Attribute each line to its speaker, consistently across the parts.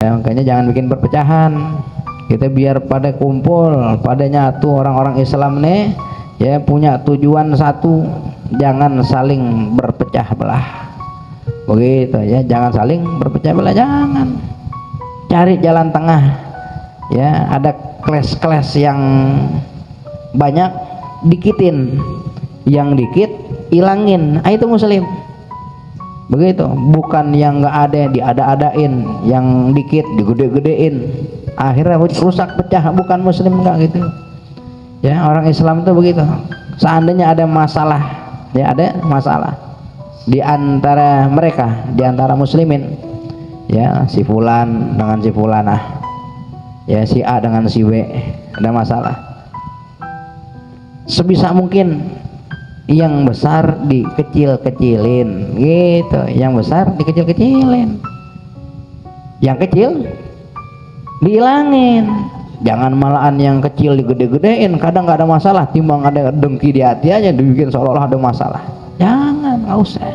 Speaker 1: ya. Makanya jangan bikin perpecahan. Kita biar pada kumpul, pada nyatu orang-orang Islam nih ya, punya tujuan satu, jangan saling berpecah belah. Begitu ya, jangan saling berpecah belah, jangan. Cari jalan tengah. Ya, ada kelas-kelas yang banyak dikitin, yang dikit ilangin. Itu muslim. Begitu, bukan yang nggak ada diada-adain, yang dikit digede-gedein, akhirnya rusak pecah. Bukan muslim, enggak gitu ya. Orang Islam itu begitu. Seandainya ada masalah, ya ada masalah di antara mereka, di antara muslimin, ya si fulan dengan si fulanah, ya si A dengan si B, ada masalah, sebisa mungkin yang besar dikecil-kecilin gitu, yang besar dikecil-kecilin, yang kecil dihilangin. Jangan malahan yang kecil digede-gedein, kadang nggak ada masalah, timbang ada dengki di hati aja dibikin seolah-olah ada masalah. Jangan, nggak usah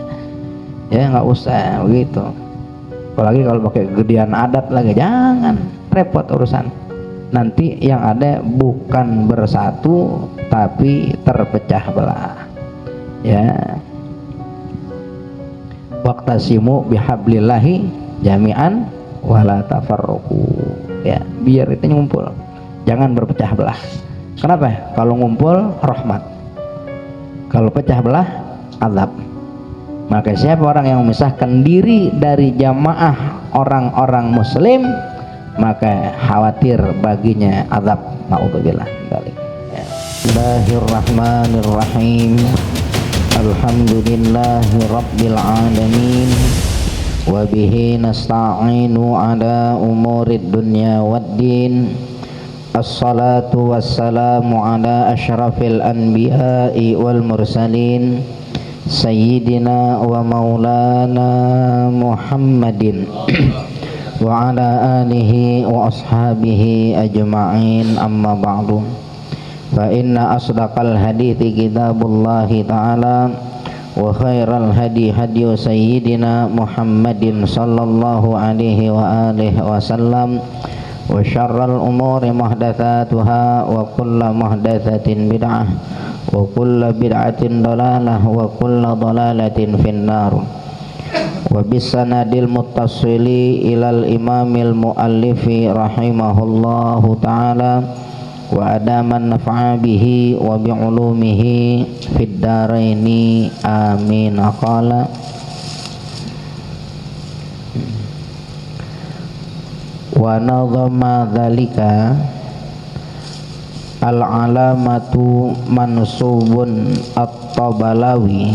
Speaker 1: ya, nggak usah begitu. Apalagi kalau pakai gedean adat lagi, jangan, repot urusan. Nanti yang ada bukan bersatu tapi terpecah belah ya. Waqtasimu bihablillahi jami'an wala tafarruqu ya, biar itu ngumpul, jangan berpecah belah. Kenapa? Kalau ngumpul rahmat, kalau pecah belah azab. Maka siapa orang yang memisahkan diri dari jamaah orang-orang muslim, maka khawatir baginya azab. Naudzubillah dzalik. Bismillahirrahmanirrahim. Alhamdulillahi rabbil alamin, wa bihi nasta'inu ala umurid dunya waddin. Assalatu wassalamu ala asyrafil anbiya'i wal mursalin, sayyidina wa maulana Muhammadin wa ala alihi wa ashabihi ajma'in, amma ba'du. Fa inna asdaqal hadithi kitabullahi ta'ala, wa khairal hadi hadiyu sayyidina Muhammadin sallallahu alaihi wa alihi wasallam, wa syarral umuri muhdatsatuha, wa kullu muhdatsatin bid'ah, wa kullu bid'atin dalalah, wa kullu dalalatin finnar. Wa bisanadil muttasili ilal imamil muallifi rahimahullahu ta'ala, wa adaman nafa'a bihi wa bi'ulumihi fid daraini amin. Qala wa nadhama dzalika al-alamatu mansubun at-Tabalawi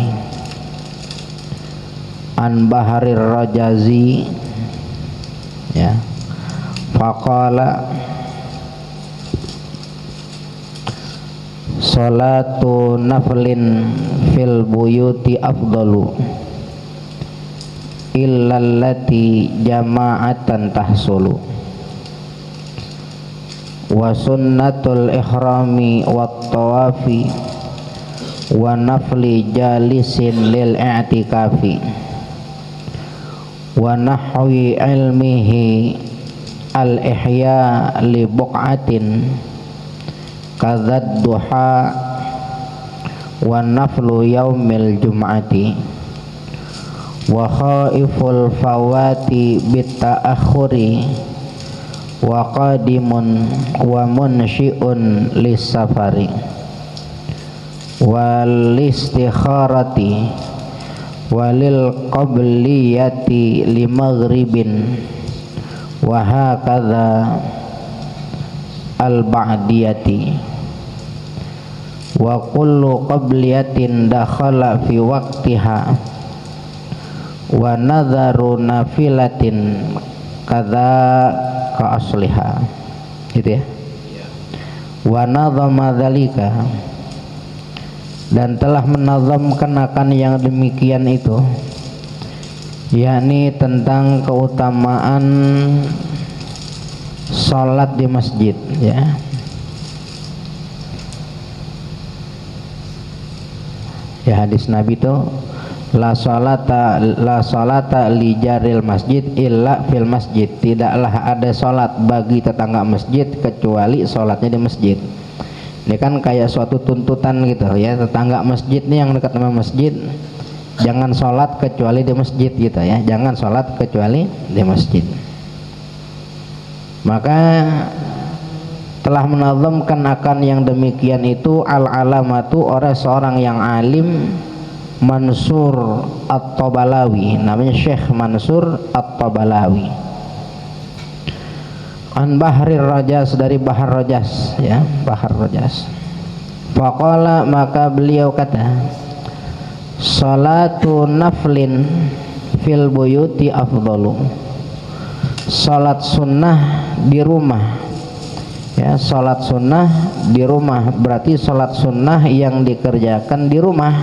Speaker 1: an Baharir Rajazi ya, faqala salatu naflin fil buyuti afdalu illallati jama'atan tahsulu, wa sunnatul ihrami wat tawafi, wa nafli jalisin lil i'tikafi, wa nahwi ilmihi al ihya li buq'atin kadzad duha, wa naflu yaumil jum'ati, wa khaiful fawati bit ta'akhuri, wa qadimun wa munsyi'un lis safari, wal istikharati walil qabliyati li maghribin, wa hakadha al ba'diyati, wa kullu qabliyatin dakhala fi waqtiha, wa nadharu nafilatin kadza ka asliha. Gitu ya. Wa nadhama dzalika, dan telah menazamkan akan yang demikian itu, yakni tentang keutamaan sholat di masjid ya. Ya, hadis Nabi itu la salata li jaril masjid illa fil masjid, tidaklah ada salat bagi tetangga masjid kecuali salatnya di masjid. Ini kan kayak suatu tuntutan gitu ya, tetangga masjid nih yang dekat sama masjid jangan salat kecuali di masjid gitu ya, jangan salat kecuali di masjid. Maka telah menazamkan akan yang demikian itu al-alamatu, orang seorang yang alim, Mansur At-Tabalawi, namanya Syekh Mansur At-Tabalawi, an Bahrir Rajas, dari Bahar Rajas ya, Bahar Rajas. Faqala, maka beliau kata, salatu naflin fil buyuti afdalu, salat sunnah di rumah ya, salat sunnah di rumah berarti salat sunnah yang dikerjakan di rumah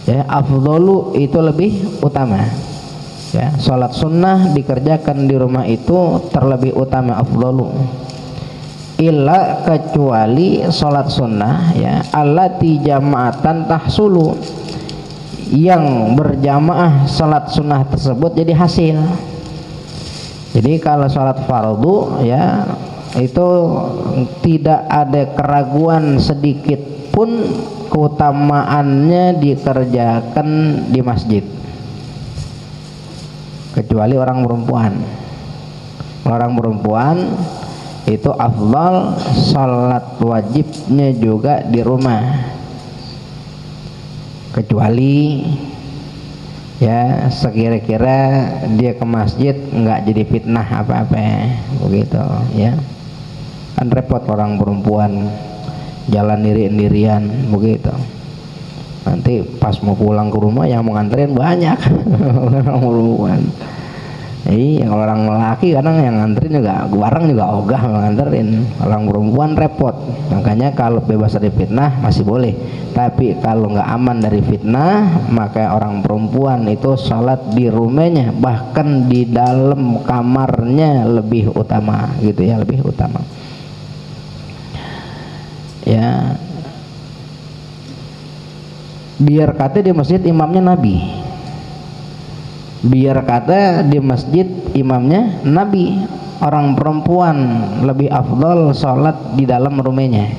Speaker 1: ya, afdalu itu lebih utama ya, salat sunnah dikerjakan di rumah itu terlebih utama, afdalu. Illa, kecuali salat sunnah ya, allati jama'atan tahsulu, yang berjamaah salat sunnah tersebut jadi hasil. Jadi kalau salat fardu ya itu tidak ada keraguan sedikit pun keutamaannya dikerjakan di masjid, kecuali orang perempuan. Orang perempuan itu afdal salat wajibnya juga di rumah, kecuali ya sekira-kira dia ke masjid nggak jadi fitnah apa-apa begitu ya, kan repot orang perempuan jalan diri-dirian begitu, nanti pas mau pulang ke rumah yang mau nganterin banyak orang perempuan. Iya, orang laki kadang yang nganterin juga barang juga ogah nganterin, orang perempuan repot. Makanya kalau bebas dari fitnah masih boleh, tapi kalau nggak aman dari fitnah maka orang perempuan itu salat di rumahnya, bahkan di dalam kamarnya lebih utama gitu ya, lebih utama ya. Biar kata di masjid imamnya Nabi, biar kata di masjid imamnya Nabi, orang perempuan lebih afdal sholat di dalam rumahnya.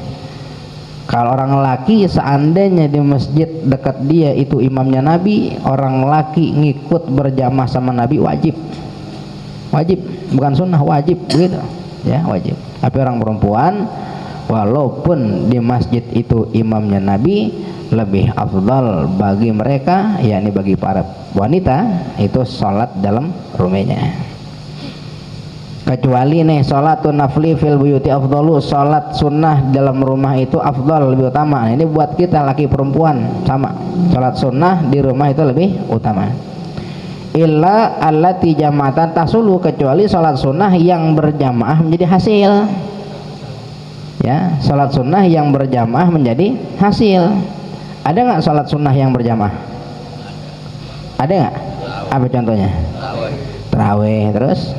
Speaker 1: Kalau orang laki seandainya di masjid dekat dia itu imamnya Nabi, orang laki ngikut berjamaah sama Nabi wajib, wajib bukan sunnah, wajib begitu ya, wajib. Tapi orang perempuan walaupun di masjid itu imamnya Nabi, lebih afdal bagi mereka, yakni bagi para wanita, itu sholat dalam rumahnya. Kecuali nih sholatun nafli fil buyuti afdalu, sholat sunnah dalam rumah itu afdal, lebih utama. Nah, ini buat kita laki perempuan sama, sholat sunnah di rumah itu lebih utama. Illa allati jama'atan tasulu, kecuali sholat sunnah yang berjamaah menjadi hasil ya, sholat sunnah yang berjamaah menjadi hasil. Ada nggak sholat sunnah yang berjamaah? Ada nggak? Apa contohnya? Tarawih, terus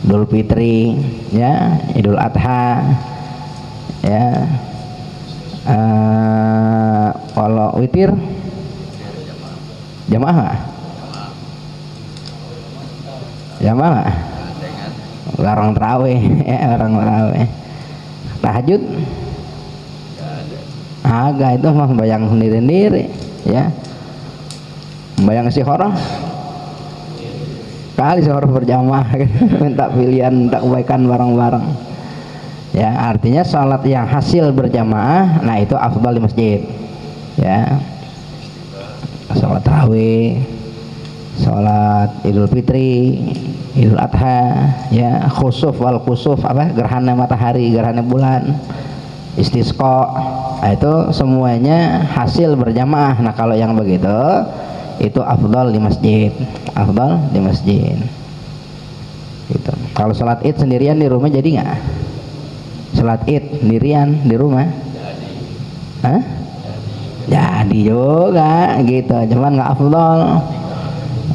Speaker 1: Idul Fitri, ya, Idul Adha, ya. Kalau witir, jamaah nggak? Jamaah nggak? Larang tarawih, ya, larang tarawih. Tahajud? Agak, itu mah bayang sendiri-sendiri ya. Bayang istikharah kali istikharah berjamaah minta pilihan, minta kebaikan bareng-bareng ya. Artinya salat yang hasil berjamaah, nah itu afdal di masjid ya. Salat tarawih, salat Idul Fitri, Idul Adha ya, khusuf wal khusuf, apa, gerhana matahari, gerhana bulan, istisqa, nah, itu semuanya hasil berjamaah. Nah kalau yang begitu itu afdal di masjid, afdal di masjid gitu. Kalau sholat id sendirian di rumah jadi nggak? Sholat id sendirian di rumah hah? Jadi juga gitu, cuman nggak afdal.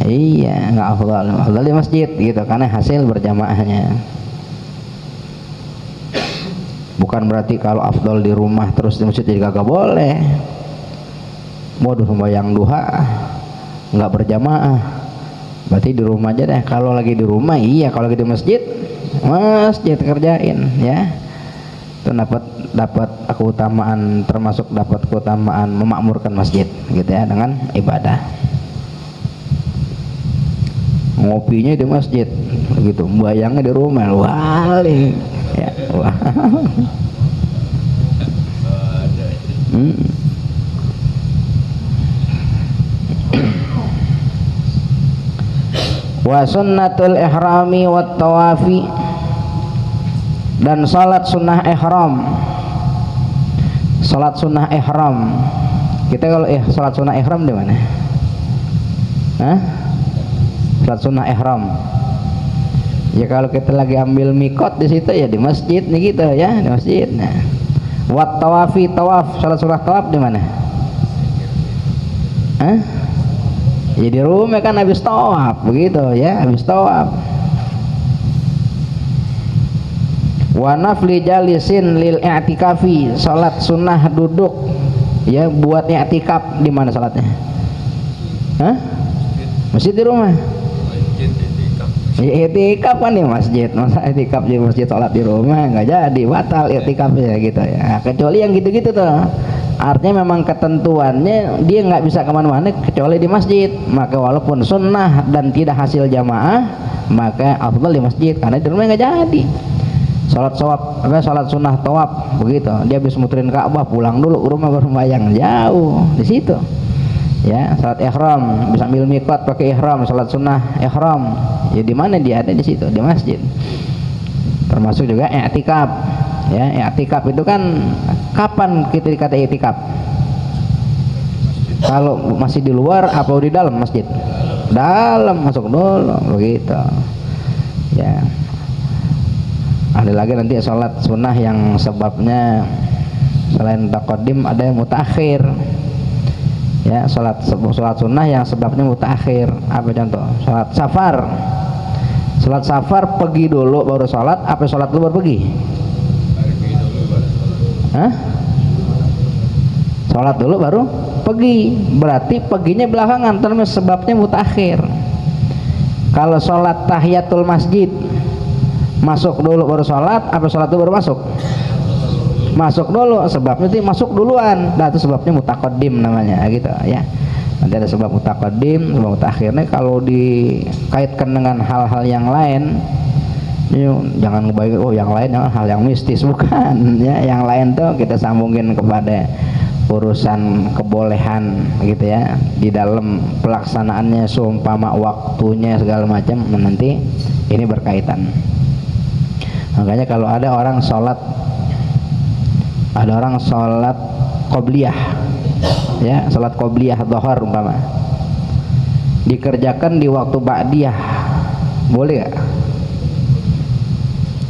Speaker 1: Iya, nggak afdal, afdal di masjid gitu, karena hasil berjamaahnya. Bukan berarti kalau afdal di rumah terus di masjid jadi kagak boleh. waduh sembahyang duha nggak berjamaah, berarti di rumah aja deh. Kalau lagi di rumah iya, kalau lagi di masjid kerjain ya. Itu dapat keutamaan, termasuk dapat keutamaan memakmurkan masjid gitu ya dengan ibadah. Ngopinya di masjid begitu, bayangnya di rumah wali ya. Wah. Wa sunnatul ihrami wat tawafi, dan salat sunnah ihram. Salat sunnah ihram, kita kalau salat sunnah ihram di mana? Hah? Salat sunnah ihram ya kalau kita lagi ambil mikot di situ ya di masjid nih gitu ya, di masjid. Nah, wat tawafi, tawaf, salat sunnah tawaf di mana? Hah? Ya di rumah kan habis tawaf begitu ya, habis tawaf. Wa nafli jalisin lil i'tikafi, salat sunnah duduk ya buat i'tikaf. Di mana salatnya? Hah? Masjid di rumah. Ya i'tikaf kan di masjid, masa i'tikaf di masjid salat di rumah nggak jadi, batal i'tikafnya gitu ya. Kecuali yang gitu-gitu tuh, artinya memang ketentuannya dia nggak bisa kemana-mana kecuali di masjid, maka walaupun sunnah dan tidak hasil jamaah maka afdal di masjid, karena di rumah nggak jadi. Salat sunnah tawaf begitu, dia habis muterin Ka'bah pulang dulu ke rumah baru bayang jauh di situ ya. Salat ihram bisa ambil mikot pakai ihram, salat sunnah ihram ya di mana dia ada? Di situ di masjid. Termasuk juga i'tikaf ya. I'tikaf itu kan kapan kita dikata i'tikaf? Kalau masih di luar apa di dalam masjid? Dalam, masuk dulu begitu ya. Ada lagi nanti sholat sunnah yang sebabnya selain taqaddim ada yang mutaakhir ya. Sholat sunnah yang sebabnya mutaakhir apa contoh? Sholat safar pergi dulu baru sholat, apa sholat dulu baru pergi? Hah? Sholat dulu baru pergi, berarti perginya belakangan, terus sebabnya mutaakhir. Kalau sholat tahiyatul masjid masuk dulu baru sholat, apa sholat dulu baru masuk? Masuk dulu, sebabnya itu masuk duluan, nah itu sebabnya mutaqaddim namanya gitu ya. Nanti ada sebab mutaqaddim, sebab mutaakhirnya. Kalau dikaitkan dengan hal-hal yang lain jangan ngebayangin oh yang lain hal yang mistis, bukan ya. Yang lain tuh kita sambungin kepada urusan kebolehan gitu ya, di dalam pelaksanaannya seumpama waktunya segala macam, nanti ini berkaitan. Makanya kalau ada orang sholat qobliyah ya, sholat qobliyah dhuhur umpama dikerjakan di waktu ba'diyah, boleh gak?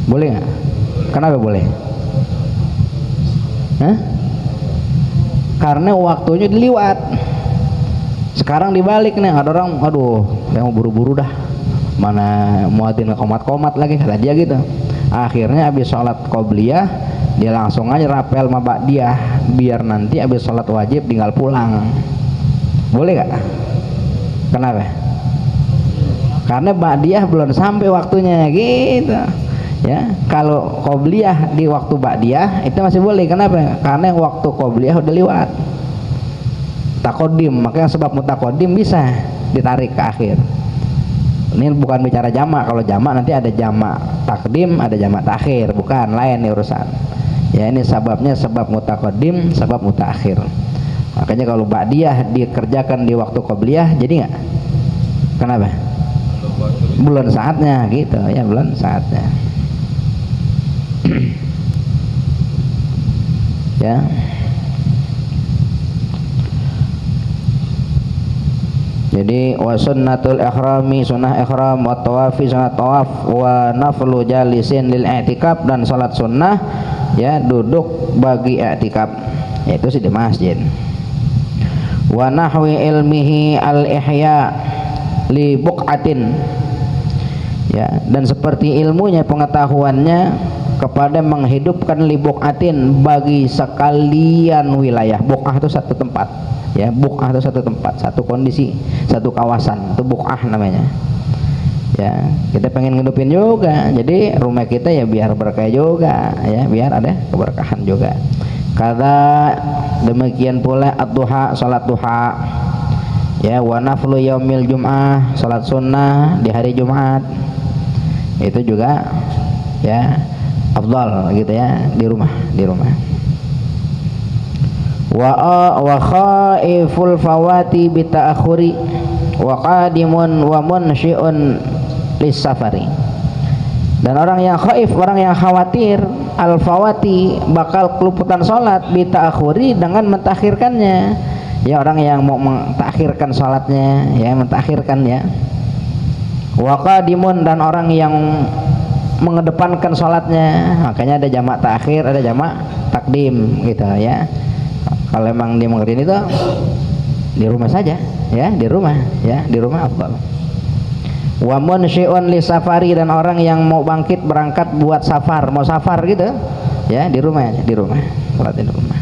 Speaker 1: Boleh gak? Kenapa boleh? Hah? Karena waktunya diliwat. Sekarang dibalik nih, ada orang aduh saya mau buru-buru dah, mana muadzin komat-komat lagi kata dia gitu. Akhirnya habis sholat qobliyah dia langsung aja rapel sama ba'diyah, biar nanti habis sholat wajib tinggal pulang. Boleh gak? Kenapa? Karena ba'diyah belum sampai waktunya gitu ya. Kalau qobliyah di waktu ba'diyah itu masih boleh. Kenapa? Karena waktu qobliyah udah lewat, taqaddim, makanya sebab mutaqaddim bisa ditarik ke akhir. Ini bukan bicara jamak. Kalau jamak nanti ada jamak takdim, ada jamak takhir, bukan, lain nih urusan ya. Ini sebabnya sebab mutaqaddim, sebab mutaakhir. Makanya kalau ba'diyah dikerjakan di waktu qobliyah jadi nggak? Kenapa? Belum saatnya gitu ya, belum saatnya ya. Jadi wa sunnatul ihrami, sunnah ihram, wa tawafi, sunnah tawaf, wa naflu jalisin lil i'tikaf, dan salat sunnah ya duduk bagi i'tikaf, yaitu di masjid. Wa nahwi ilmihi al ihya li buqatin ya, dan seperti ilmunya pengetahuannya kepada menghidupkan li buqatin bagi sekalian wilayah. Buqah itu satu tempat, Ya, buq'ah itu satu tempat, satu kondisi, satu kawasan, itu buq'ah namanya. Ya, kita pengen ngidupin juga, jadi rumah kita ya biar berkah juga, ya biar ada keberkahan juga. Kada demikian pula ad-duha, salat duha, ya, wa naflu yaumil jum'ah, salat sunnah di hari Jumat, itu juga ya afdal gitu ya, di rumah wa khaiful fawati bi ta'akhuri wa qadimun wa munsyi'un lis-safari. Dan orang yang khaif, orang yang khawatir al-fawati, bakal keluputan salat, bi ta'akhuri, dengan mentakhirkannya. Ya, orang yang mau mentakhirkan salatnya, ya mentakhirkan ya. Wa qadimun, dan orang yang mengedepankan salatnya, makanya ada jamak takhir, ada jamak takdim gitu ya. Kalau memang dia mengerti itu di rumah saja, ya di rumah afdal. Wa munsyi'un li safari, dan orang yang mau bangkit berangkat buat safar, mau safar gitu ya, di rumah salat di rumah.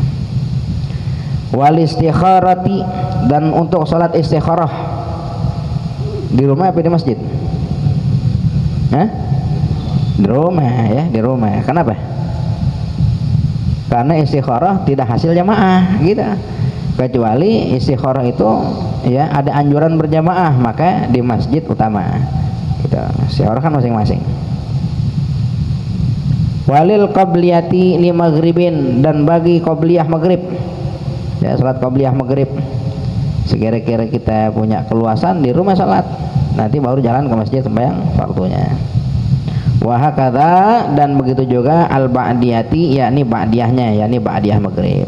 Speaker 1: Wal istikharati, dan untuk salat istikharah di rumah apa di masjid? Di rumah ya, di rumah. Kenapa? Karena istikharah tidak hasil jamaah gitu. Kecuali istikharah itu ya ada anjuran berjamaah, maka di masjid utama gitu. Istikharah kan masing-masing. Walil qabliyati li maghribin, dan bagi qabliyah maghrib ya, salat qabliyah maghrib, sekira-kira kita punya keluasan di rumah salat, nanti baru jalan ke masjid sembahyang fardunya. Wa hakadha, dan begitu juga al ba'diyati, yakni ba'diyahnya, yakni ba'diyah maghrib.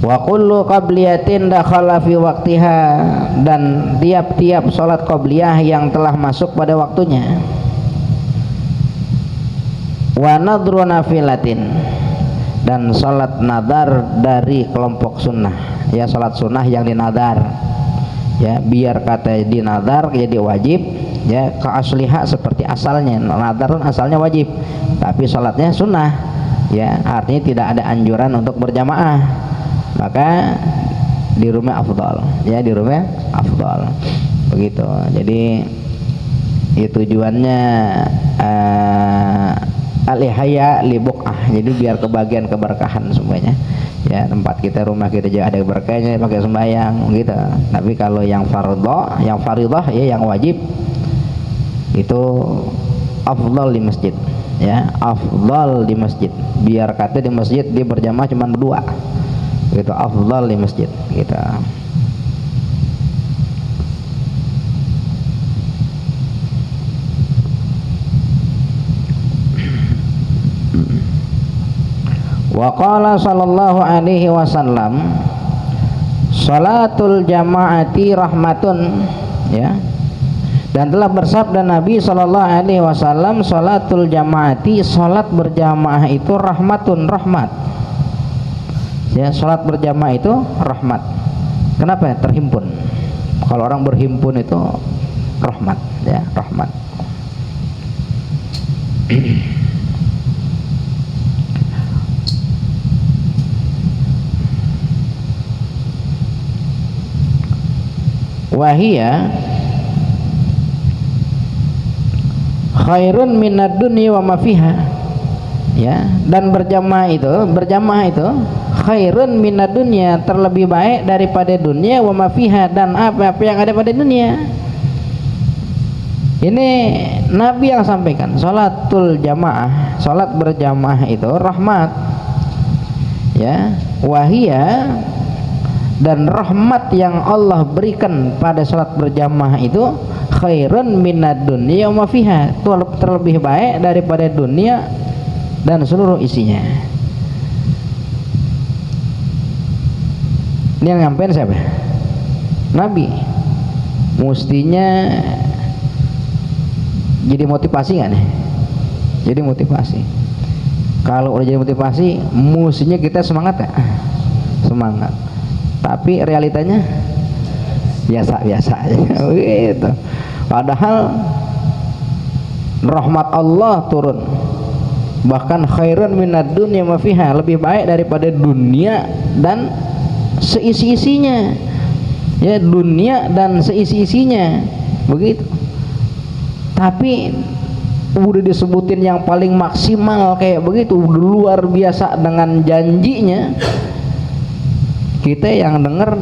Speaker 1: Wa kullu qabliyatin dakhala fi waqtiha, dan tiap-tiap salat qabliyah yang telah masuk pada waktunya. Wa nadru nafilatin, dan salat nadar dari kelompok sunnah ya, salat sunnah yang dinadar ya, biar kata dinadar jadi wajib ya, ke asliha seperti asalnya. Nadar asalnya wajib, tapi salatnya sunnah ya, artinya tidak ada anjuran untuk berjamaah, maka di rumah afdal ya, di rumah afdal begitu. Jadi itu tujuannya al-ihya li buq'ah, jadi biar kebagian keberkahan semuanya ya, tempat kita, rumah kita juga ada berkahnya pakai sembahyang gitu. Tapi kalau yang fardhu, yang faridah ya, yang wajib, itu afdal di masjid ya, afdal di masjid, biar kata di masjid dia berjamaah cuma berdua gitu, afdal di masjid gitu. Wa qala sallallahu alaihi wasallam, salatul jamaati rahmatun ya, dan telah bersabda Nabi sallallahu alaihi wasallam, salatul jamaati, salat berjamaah itu rahmatun, rahmat ya, salat berjamaah itu rahmat. Kenapa? Terhimpun. Kalau orang berhimpun itu rahmat ya, rahmat. Wahia khairun minad dunya wa ma fiha ya, dan berjamaah itu khairun minad dunya, terlebih baik daripada dunia, wa ma fiha, dan apa-apa yang ada pada dunia. Ini Nabi yang sampaikan, salatul jamaah, salat berjamaah itu rahmat ya, wahia, dan rahmat yang Allah berikan pada salat berjamaah itu khairun minad dunya wa ma fiha, terlebih baik daripada dunia dan seluruh isinya. Ini yang nyampein siapa? Nabi. Mestinya jadi motivasi nggak nih? Jadi motivasi. Kalau udah jadi motivasi, mestinya kita semangat ya? Semangat. Tapi realitanya biasa-biasa aja gitu. Padahal rahmat Allah turun, bahkan khairun minad dunya ma fiha, lebih baik daripada dunia dan seisi-isinya, ya, dunia dan seisi-isinya begitu. Tapi udah disebutin yang paling maksimal kayak begitu, luar biasa dengan janjinya, kita yang denger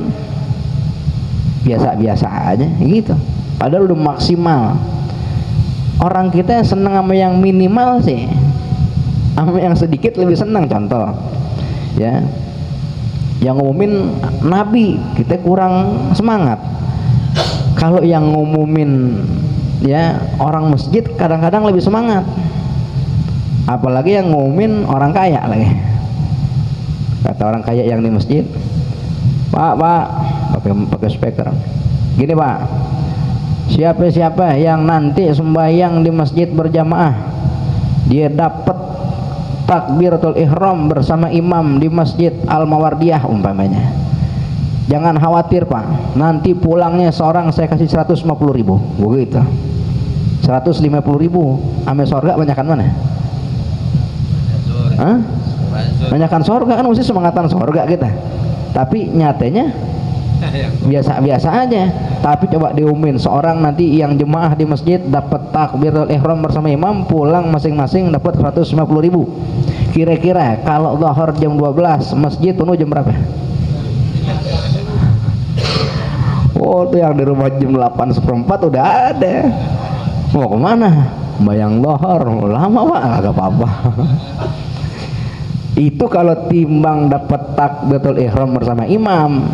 Speaker 1: biasa-biasa aja gitu, padahal udah maksimal. Orang kita seneng sama yang minimal sih, sama yang sedikit lebih senang. Contoh ya, yang ngumumin Nabi kita kurang semangat. Kalau yang ngumumin ya orang masjid kadang-kadang lebih semangat, apalagi yang ngumumin orang kaya lagi. Kata orang kaya yang di masjid, Pak pakai speaker gini, Pak, siapa yang nanti sembahyang di masjid berjamaah, dia dapat takbiratul ihram bersama imam di masjid Al-Mawardiyah umpamanya, jangan khawatir Pak, nanti pulangnya seorang saya kasih 150.000 begitu. 150.000 ame sorga banyakan mana? Hah? Banyakan sorga kan, mesti semangatan sorga kita, tapi nyatanya biasa-biasa aja. Tapi coba diumumin seorang nanti yang jemaah di masjid dapat takbiratul ihram bersama imam, pulang masing-masing dapat 150.000. Kira-kira kalau zuhur jam 12 masjid penuh jam berapa? Oh, tuh yang di rumah jam 8:15 udah ada. Mau kemana? Bayang zuhur lama Pak, agak apa-apa. Itu kalau timbang dapat takbiratul ihram bersama imam.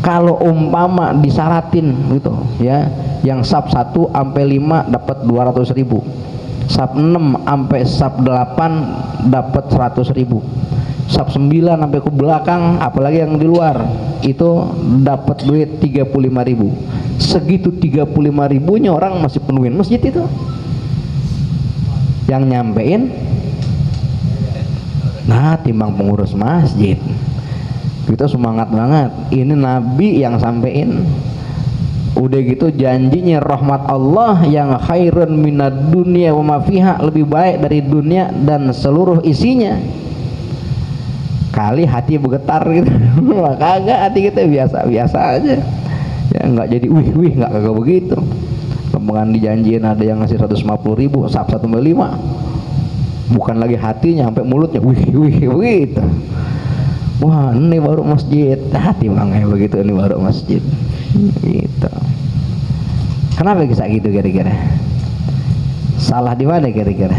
Speaker 1: Kalau umpama disaratin gitu ya, yang sab 1 sampai 5 dapat 200.000, sab 6 sampai sab 8 dapat 100.000, sab 9 sampai ke belakang apalagi yang di luar itu dapat duit 35.000. Segitu 35.000-nya orang masih penuhin masjid itu. Yang nyampein nah timbang pengurus masjid. Kita semangat banget, ini Nabi yang sampein. Udah gitu janjinya rahmat Allah yang khairun minad dunya wa ma fiha, lebih baik dari dunia dan seluruh isinya. Kali hati bergetar gitu. Kagak, hati kita biasa-biasa aja ya, nggak jadi wih nggak, kagak begitu. Kembangan dijanjiin ada yang ngasih 150.000 sab 1 sampai 5, bukan lagi hatinya sampai mulutnya wih begitu. Wah, ini baru masjid, hati banget begitu, ini baru masjid gitu. Kenapa bisa gitu kira-kira? Salah di mana kira-kira?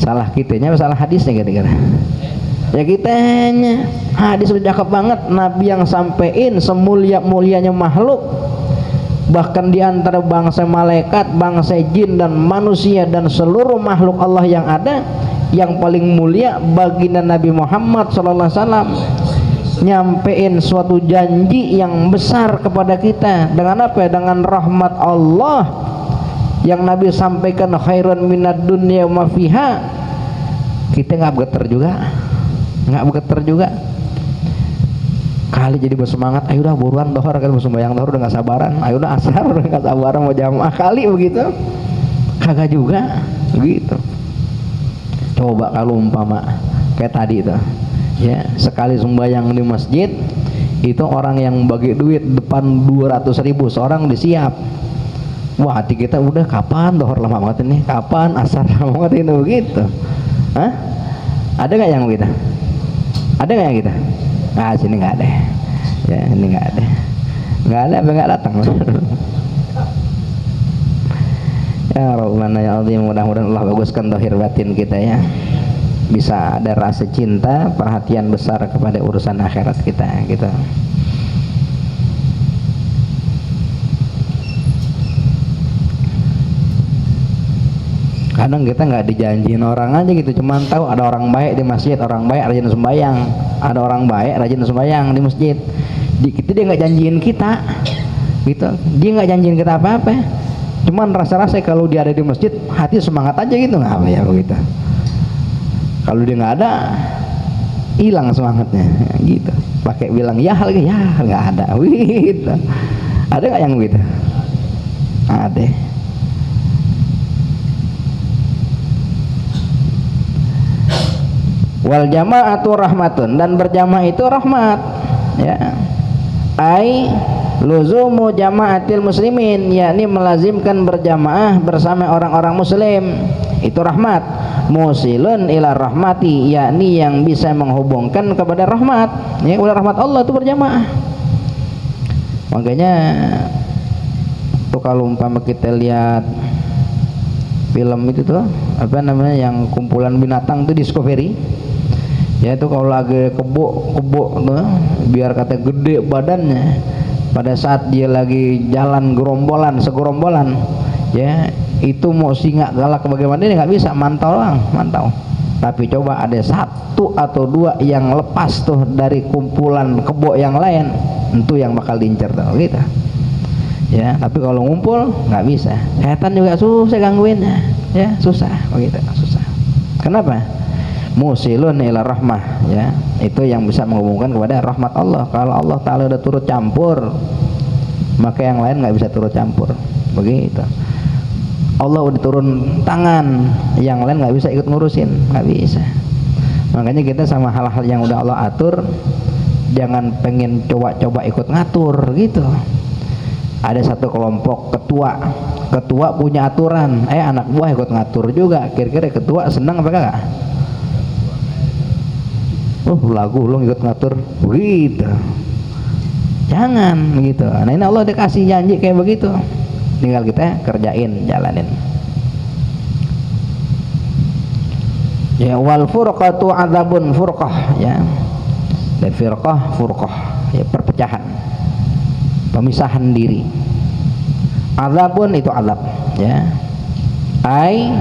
Speaker 1: Salah kitanya apa salah hadisnya kira-kira? Ya kitanya. Hadis udah cakep banget, Nabi yang sampein semulia-mulianya makhluk, bahkan di antara bangsa malaikat, bangsa jin dan manusia dan seluruh makhluk Allah yang ada, yang paling mulia baginda Nabi Muhammad SAW nyampein suatu janji yang besar kepada kita dengan apa? Dengan rahmat Allah yang Nabi sampaikan khairun minad dunya wa fiha. Kita nggak bergetar juga, kali jadi bersemangat, ayo dah buruan dohor, kan sembahyang dohor udah nggak sabaran, ayo dah asar udah nggak sabaran mau jamaah, kali begitu. Kagak juga begitu. Coba kalau umpama kayak tadi itu ya, sekali sembahyang di masjid itu orang yang bagi duit depan 200.000 seorang disiap. Wah, hati kita udah kapan dohor lama banget ini, kapan asar lama banget ini begitu. Hah? Ada nggak yang begitu? Ada nggak yang gitu? Ah, sini nggak ada ya, ini nggak ada apa nggak datang. Ya Rabbana ya Allah, mudah-mudahan Allah baguskan zahir batin kita ya, bisa ada rasa cinta, perhatian besar kepada urusan akhirat kita gitu. Kadang kita nggak dijanjiin orang aja gitu, cuman tahu ada orang baik di masjid, orang baik rajin sembahyang, ada orang baik rajin sembahyang di masjid. Kita dia nggak janjiin kita gitu, dia nggak janjiin kita apa-apa, cuman rasa-rasa kalau dia ada di masjid hati semangat aja gitu, nggak apa ya begitu. Kalau dia nggak ada hilang semangatnya gitu, pakai bilang ya lagi ya nggak ada gitu. Ada nggak yang begitu? Ada. Wal jama'atu rahmatun, dan berjamaah itu rahmat, ya. Ai luzumu jama'atil muslimin, yakni melazimkan berjamaah bersama orang-orang muslim, itu rahmat. Musilun ila rahmati, yakni yang bisa menghubungkan kepada rahmat, ya, ulah rahmat Allah itu berjamaah. Makanya tuh kalau umpama kita lihat film itu tuh apa namanya yang kumpulan binatang tuh Discovery, ya itu kalau lagi kebo tuh biar kata gede badannya, pada saat dia lagi jalan segerombolan, ya itu mau singa galak bagaimana dia nggak bisa, mantau doang, mantau. Tapi coba ada satu atau dua yang lepas tuh dari kumpulan kebo yang lain, itu yang bakal diincer tuh gitu. Ya, tapi kalau ngumpul nggak bisa. Setan juga susah gangguinnya, ya susah begitu, susah. Kenapa? Musilun ila rahmah, ya itu yang bisa menghubungkan kepada rahmat Allah. Kalau Allah Ta'ala udah turut campur, maka yang lain nggak bisa turut campur, begitu. Allah udah turun tangan, yang lain nggak bisa ikut ngurusin, nggak bisa. Makanya kita sama hal-hal yang udah Allah atur, jangan pengen coba-coba ikut ngatur gitu. Ada satu kelompok ketua punya aturan, anak buah ikut ngatur juga. Kira-kira ketua senang apa kagak? Lagu lo ikut ngatur begitu, jangan begitu. Nah ini Allah udah kasih janji kayak begitu, tinggal kita kerjain, jalanin. Ya, wal furqatu adzabun, furqah, ya, dan firqah furqah, ya perpecahan, pemisahan diri. Adzabun itu azab, ya, ai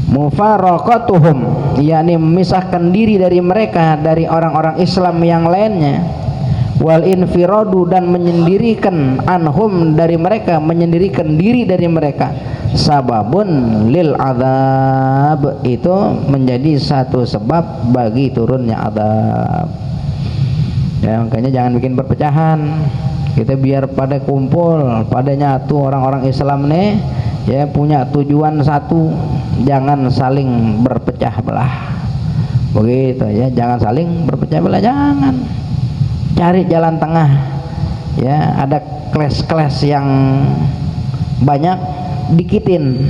Speaker 1: mufaraqatuhum, yakni memisahkan diri dari mereka, dari orang-orang Islam yang lainnya. Wal infiradu, dan menyendirikan anhum, dari mereka, menyendirikan diri dari mereka. Sababun lil azab, itu menjadi satu sebab bagi turunnya azab. Ya, makanya jangan bikin perpecahan. Kita biar pada kumpul, pada nyatu orang-orang Islam nih, ya punya tujuan satu, jangan saling berpecah belah, begitu ya, jangan saling berpecah belah, jangan. Cari jalan tengah, ya ada kelas-kelas yang banyak dikitin,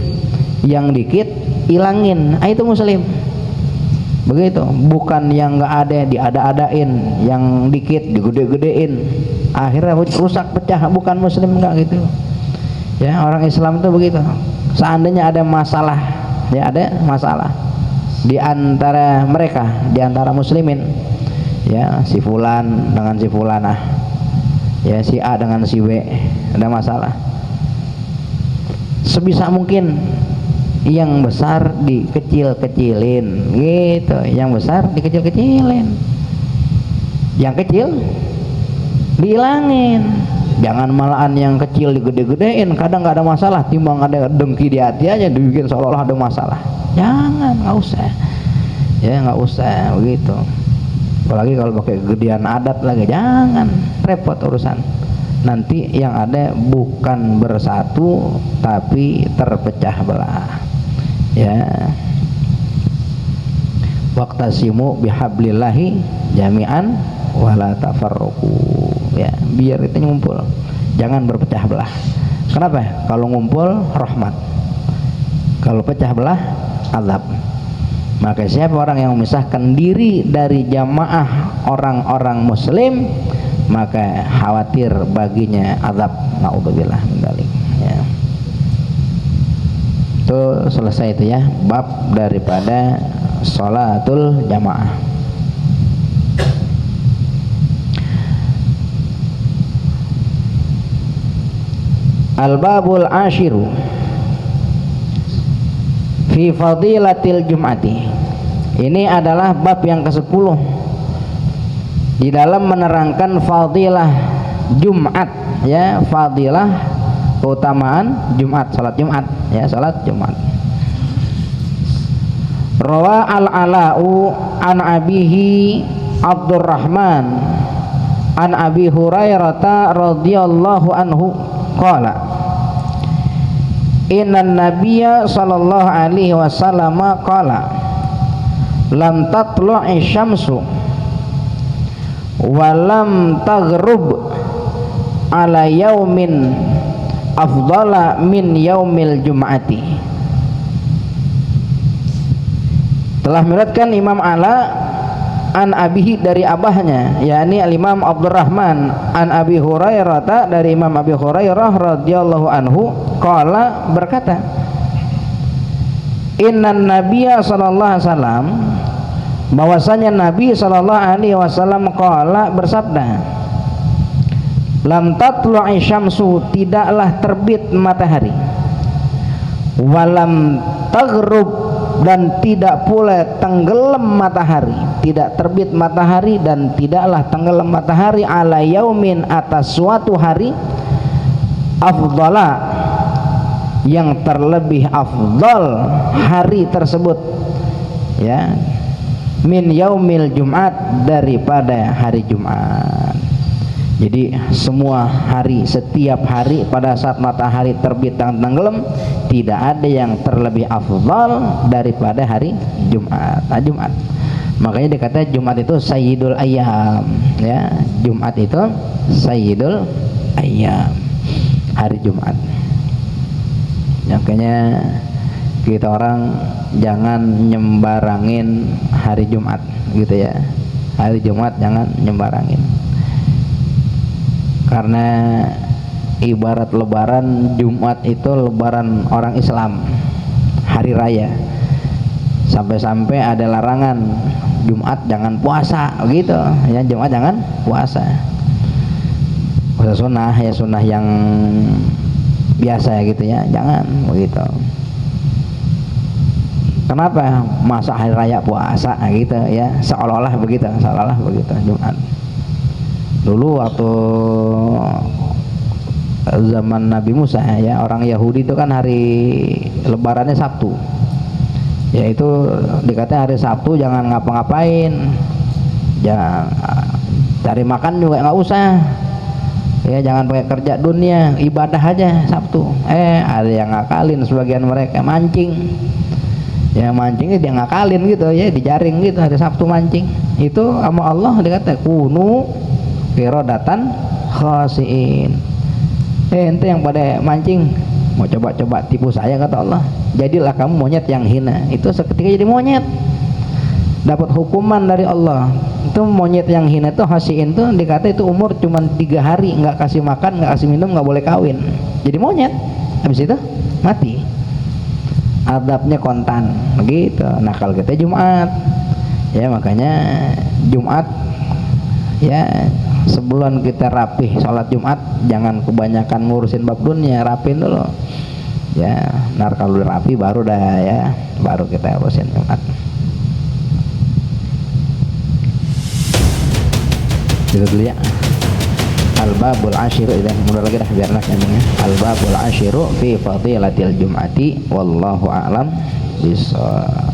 Speaker 1: yang dikit ilangin, itu muslim, begitu. Bukan yang nggak ada diada-adain, yang dikit digede-gedein, akhirnya rusak pecah, bukan muslim, nggak gitu. Ya, orang Islam itu begitu. Seandainya ada masalah, ya ada masalah di antara mereka, di antara muslimin, ya si fulan dengan si fulanah, ya si A dengan si B, ada masalah, sebisa mungkin yang besar dikecil-kecilin gitu, yang besar dikecil-kecilin, yang kecil dihilangin. Jangan malahan yang kecil digede-gedein, kadang nggak ada masalah, timbang ada dengki di hati aja dibikin seolah-olah ada masalah. Jangan, nggak usah, ya nggak usah begitu. Apalagi kalau pakai gedean adat lagi, jangan, repot urusan. Nanti yang ada bukan bersatu tapi terpecah belah, ya. Waqtasimu bihablillahi jami'an wala tafarruqu, ya biar itu ngumpul, jangan berpecah belah. Kenapa? Kalau ngumpul rahmat, kalau pecah belah azab. Maka siapa orang yang memisahkan diri dari jamaah orang-orang muslim, maka khawatir baginya azab, naudzubillah min dzalik, ya. Itu selesai itu ya, bab daripada sholatul jamaah. Al-babul ashiru fi fadilatil jum'ati. Ini adalah bab yang ke-10 di dalam menerangkan fadilah Jumat, ya, fadilah keutamaan Jumat, salat Jumat, ya, salat Jumat. Rawa al-Ala'u an abihi Abdurrahman an Abi Hurairah radhiyallahu anhu qala inna nabiyya sallallahu alaihi wasallam qala lam tatlu'i syamsu wa lam taghrub ala yaumin afdala min yaumil jum'ati. Telah meriwayatkan Imam Ala an abihi dari abahnya, yakni al-Imam Abdurrahman an Abi Hurairah dari Imam Abi Hurairah radhiyallahu anhu qala berkata, innan nabiyya sallallahu alaihi wasallam, bahwasanya Nabi sallallahu alaihi wasallam qala bersabda, lam tatlu'i syamsu, tidaklah terbit matahari, walam taghrub, dan tidak pula tenggelam matahari, tidak terbit matahari dan tidaklah tenggelam matahari, ala yaumin, atas suatu hari, afdala, yang terlebih afdal hari tersebut, ya, min yaumil Jumat, daripada hari Jumat. Jadi semua hari, setiap hari pada saat matahari terbit dan tenggelam, tidak ada yang terlebih afdal daripada hari Jumat. Nah, Jumat, makanya dikatakan Jumat itu sayyidul ayyam, ya, Jumat itu sayyidul ayyam, hari Jumat. Makanya kita orang jangan nyembarangin hari Jumat, gitu ya. Hari Jumat jangan nyembarangin, karena ibarat lebaran, Jumat itu lebaran orang Islam, hari raya. Sampai-sampai ada larangan Jumat jangan puasa, gitu ya. Jumat jangan puasa, puasa sunnah, ya, sunnah yang biasa gitu ya, jangan begitu. Kenapa? Masa hari raya puasa gitu ya, seolah-olah begitu, seolah-olah begitu Jumat. Dulu waktu zaman Nabi Musa, ya, orang Yahudi itu kan hari lebarannya Sabtu, yaitu dikatakan hari Sabtu jangan ngapa-ngapain, jangan cari makan juga nggak usah, ya, jangan pakai kerja dunia, ibadah aja Sabtu. Ada yang ngakalin, sebagian mereka mancing, ya, mancingnya dia ngakalin gitu ya, dijaring gitu hari Sabtu mancing. Itu sama Allah dikata kunu qiradatan khasiin. Ente yang pada mancing mau coba-coba tipu saya, kata Allah, jadilah kamu monyet yang hina. Itu seketika jadi monyet, dapat hukuman dari Allah. Itu monyet yang hina itu khasiin tuh dikata itu umur cuma 3 hari, nggak kasih makan, nggak kasih minum, nggak boleh kawin, jadi monyet. Habis itu mati, adabnya kontan begitu. Nah kalau kita Jumat, ya, makanya Jumat, ya, sebelum kita rapih sholat Jumat, jangan kebanyakan ngurusin bab dunia, rapin dulu, ya. Nah kalau udah rapi baru dah, ya, baru kita urusin Jumat. Itu dulu, ya. Al-babul ashiru, mundur lagi dah biar enak endingnya. Al-babul ashiru fi fadilatil jum'ati, wallahu a'lam bishawab.